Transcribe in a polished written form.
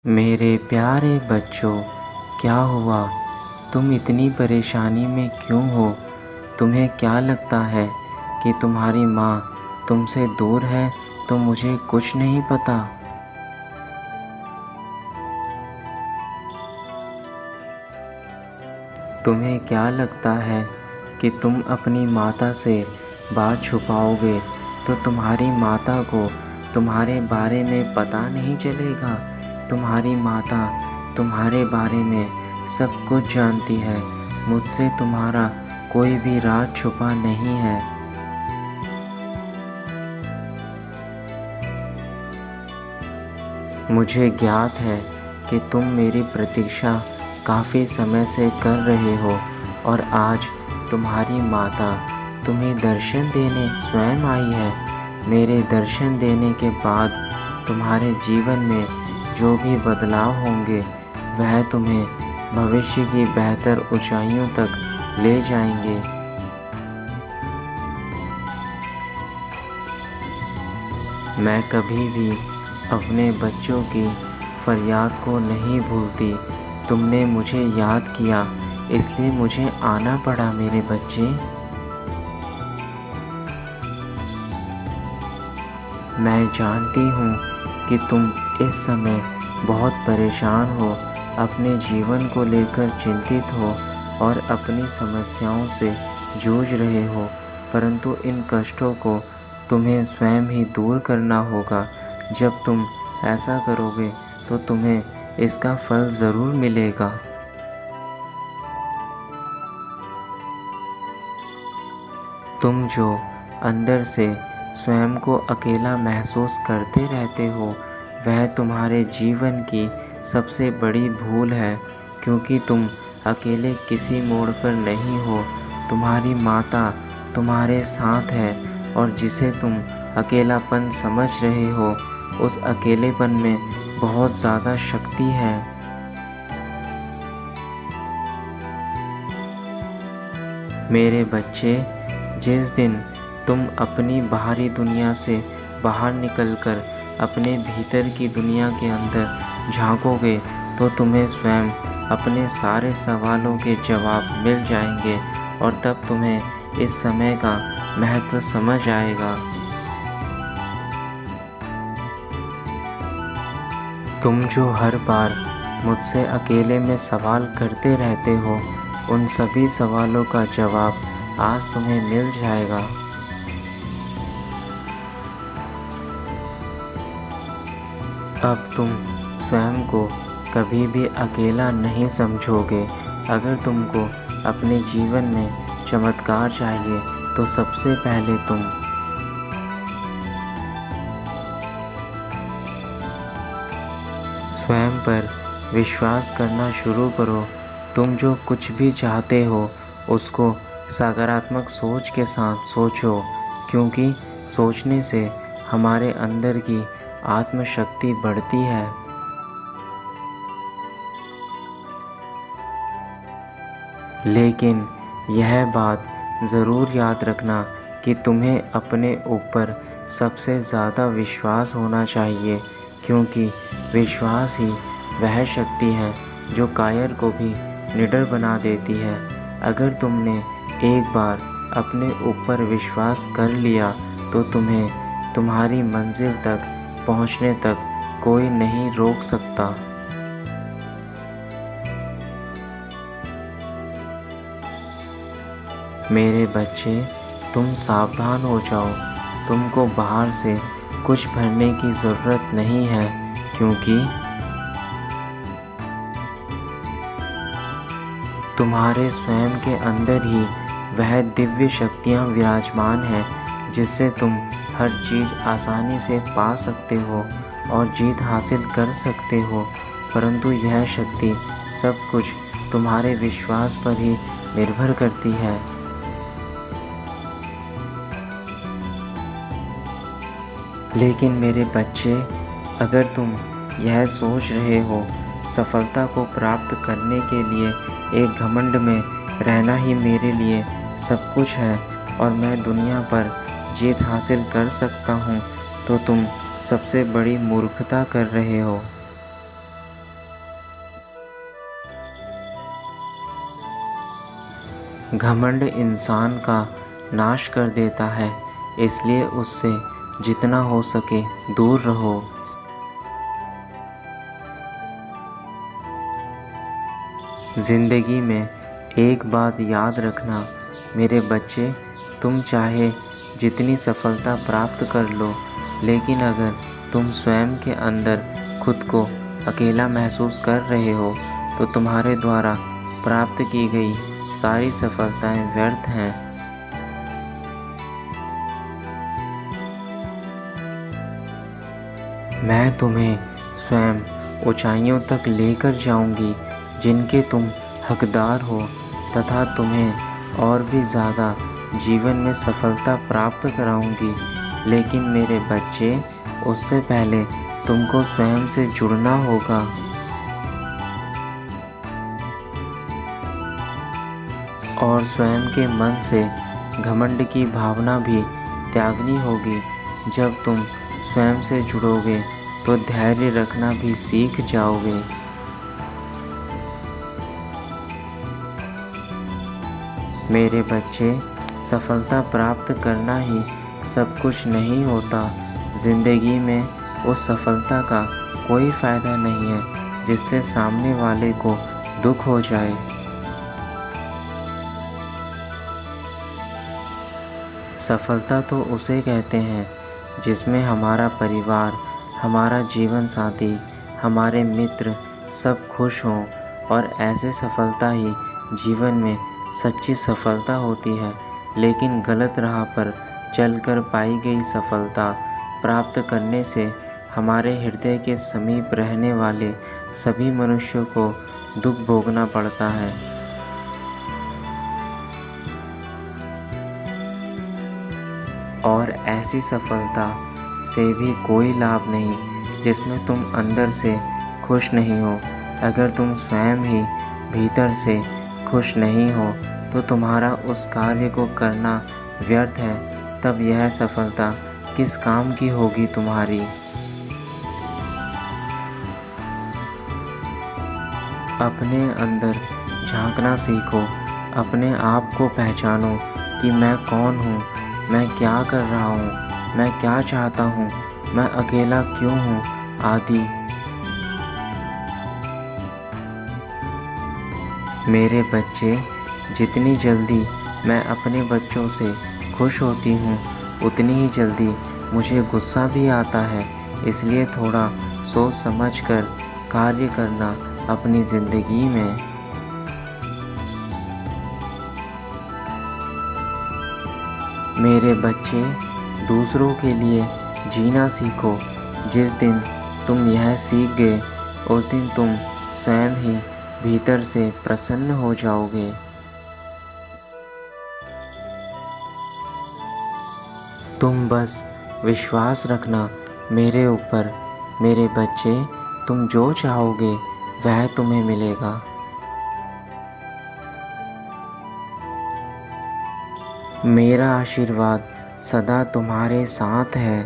मेरे प्यारे बच्चों, क्या हुआ? तुम इतनी परेशानी में क्यों हो? तुम्हें क्या लगता है कि तुम्हारी माँ तुमसे दूर है तो मुझे कुछ नहीं पता? तुम्हें क्या लगता है कि तुम अपनी माता से बात छुपाओगे तो तुम्हारी माता को तुम्हारे बारे में पता नहीं चलेगा? तुम्हारी माता तुम्हारे बारे में सब कुछ जानती है। मुझसे तुम्हारा कोई भी राज छुपा नहीं है। मुझे ज्ञात है कि तुम मेरी प्रतीक्षा काफ़ी समय से कर रहे हो और आज तुम्हारी माता तुम्हें दर्शन देने स्वयं आई है। मेरे दर्शन देने के बाद तुम्हारे जीवन में जो भी बदलाव होंगे वह तुम्हें भविष्य की बेहतर ऊंचाइयों तक ले जाएंगे। मैं कभी भी अपने बच्चों की फरियाद को नहीं भूलती। तुमने मुझे याद किया इसलिए मुझे आना पड़ा मेरे बच्चे। मैं जानती हूँ कि तुम इस समय बहुत परेशान हो, अपने जीवन को लेकर चिंतित हो और अपनी समस्याओं से जूझ रहे हो, परंतु इन कष्टों को तुम्हें स्वयं ही दूर करना होगा। जब तुम ऐसा करोगे तो तुम्हें इसका फल ज़रूर मिलेगा। तुम जो अंदर से स्वयं को अकेला महसूस करते रहते हो वह तुम्हारे जीवन की सबसे बड़ी भूल है, क्योंकि तुम अकेले किसी मोड़ पर नहीं हो। तुम्हारी माता तुम्हारे साथ है और जिसे तुम अकेलापन समझ रहे हो उस अकेलेपन में बहुत ज़्यादा शक्ति है। मेरे बच्चे, जिस दिन तुम अपनी बाहरी दुनिया से बाहर निकलकर अपने भीतर की दुनिया के अंदर झांकोगे तो तुम्हें स्वयं अपने सारे सवालों के जवाब मिल जाएंगे और तब तुम्हें इस समय का महत्व समझ आएगा। तुम जो हर बार मुझसे अकेले में सवाल करते रहते हो उन सभी सवालों का जवाब आज तुम्हें मिल जाएगा। अब तुम स्वयं को कभी भी अकेला नहीं समझोगे। अगर तुमको अपने जीवन में चमत्कार चाहिए तो सबसे पहले तुम स्वयं पर विश्वास करना शुरू करो। तुम जो कुछ भी चाहते हो उसको सकारात्मक सोच के साथ सोचो, क्योंकि सोचने से हमारे अंदर की आत्मशक्ति बढ़ती है। लेकिन यह बात ज़रूर याद रखना कि तुम्हें अपने ऊपर सबसे ज़्यादा विश्वास होना चाहिए, क्योंकि विश्वास ही वह शक्ति है जो कायर को भी निडर बना देती है। अगर तुमने एक बार अपने ऊपर विश्वास कर लिया तो तुम्हें तुम्हारी मंजिल तक पहुंचने तक कोई नहीं रोक सकता। मेरे बच्चे, तुम सावधान हो जाओ। तुमको बाहर से कुछ भरने की ज़रूरत नहीं है, क्योंकि तुम्हारे स्वयं के अंदर ही वह दिव्य शक्तियाँ विराजमान हैं जिससे तुम हर चीज़ आसानी से पा सकते हो और जीत हासिल कर सकते हो। परंतु यह शक्ति सब कुछ तुम्हारे विश्वास पर ही निर्भर करती है। लेकिन मेरे बच्चे, अगर तुम यह सोच रहे हो सफलता को प्राप्त करने के लिए एक घमंड में रहना ही मेरे लिए सब कुछ है और मैं दुनिया पर जीत हासिल कर सकता हूँ, तो तुम सबसे बड़ी मूर्खता कर रहे हो। घमंड इंसान का नाश कर देता है, इसलिए उससे जितना हो सके दूर रहो। ज़िंदगी में एक बात याद रखना मेरे बच्चे, तुम चाहे जितनी सफलता प्राप्त कर लो, लेकिन अगर तुम स्वयं के अंदर खुद को अकेला महसूस कर रहे हो तो तुम्हारे द्वारा प्राप्त की गई सारी सफलताएं व्यर्थ हैं। मैं तुम्हें स्वयं ऊंचाइयों तक लेकर जाऊंगी जिनके तुम हकदार हो, तथा तुम्हें और भी ज़्यादा जीवन में सफलता प्राप्त कराऊंगी। लेकिन मेरे बच्चे, उससे पहले तुमको स्वयं से जुड़ना होगा। और स्वयं के मन से घमंड की भावना भी त्यागनी होगी। जब तुम स्वयं से जुड़ोगे तो धैर्य रखना भी सीख जाओगे। मेरे बच्चे, सफलता प्राप्त करना ही सब कुछ नहीं होता। ज़िंदगी में उस सफलता का कोई फ़ायदा नहीं है जिससे सामने वाले को दुख हो जाए। सफलता तो उसे कहते हैं जिसमें हमारा परिवार, हमारा जीवन साथी, हमारे मित्र सब खुश हों, और ऐसे सफलता ही जीवन में सच्ची सफलता होती है। लेकिन गलत राह पर चलकर पाई गई सफलता प्राप्त करने से हमारे हृदय के समीप रहने वाले सभी मनुष्यों को दुख भोगना पड़ता है। और ऐसी सफलता से भी कोई लाभ नहीं जिसमें तुम अंदर से खुश नहीं हो। अगर तुम स्वयं ही भीतर से खुश नहीं हो तो तुम्हारा उस कार्य को करना व्यर्थ है। तब यह सफलता किस काम की होगी तुम्हारी। अपने अंदर झांकना सीखो, अपने आप को पहचानो कि मैं कौन हूँ, मैं क्या कर रहा हूँ, मैं क्या चाहता हूँ, मैं अकेला क्यों हूँ आदि। मेरे बच्चे, जितनी जल्दी मैं अपने बच्चों से खुश होती हूँ उतनी ही जल्दी मुझे गुस्सा भी आता है। इसलिए थोड़ा सोच समझ कर कार्य करना अपनी ज़िंदगी में। मेरे बच्चे, दूसरों के लिए जीना सीखो। जिस दिन तुम यह सीख गए उस दिन तुम स्वयं ही भीतर से प्रसन्न हो जाओगे। तुम बस विश्वास रखना मेरे ऊपर। मेरे बच्चे, तुम जो चाहोगे वह तुम्हें मिलेगा। मेरा आशीर्वाद सदा तुम्हारे साथ है।